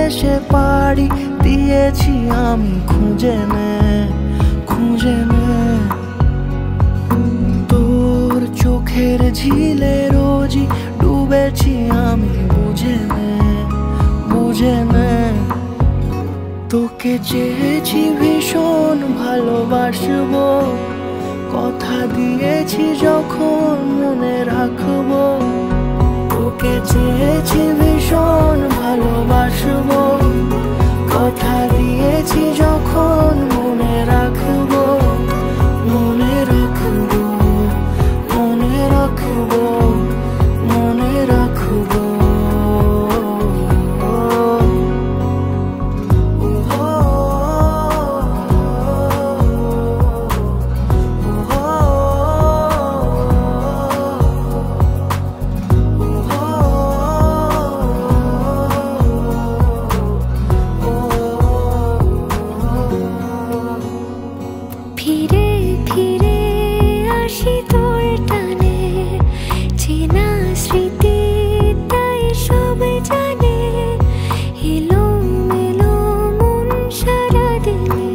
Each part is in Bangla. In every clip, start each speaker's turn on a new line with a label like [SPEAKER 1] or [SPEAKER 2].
[SPEAKER 1] দেশে পাড়ি দিয়েছি আমি, খুঁজে নে খুঁজে নে। তোর চোখের ঝিলে রোজই ডুবেছি আমি, বুঝে নে বুঝে নে। তোকে চেয়েছি ভীষণ ভালোবাসবো, কথা দিয়েছি যখন মনে রাখবো। তোকে চেয়েছি ভীষণ ভালোবাসবো, কথা দিয়েছি যখন মনে রাখবো। মনে রাখবো মনে রাখবো মনে রাখবো।
[SPEAKER 2] ফিরে ফিরে আসি তোর টানে, চেনা স্মৃতি তাই সব জানে। এলো মেলো মন সারাদিনে,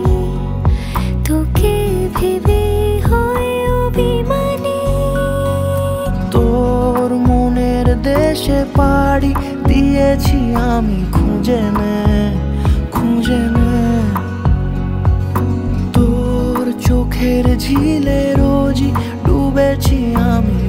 [SPEAKER 2] তোকে ভেবে হয় অভিমানী।
[SPEAKER 1] তোর মনের দেশে পাড়ি দিয়েছি আমি, খুঁজে নে খুঁজে নে। তোর চোখের ঝিলে রোজই ডুবেছি আমি,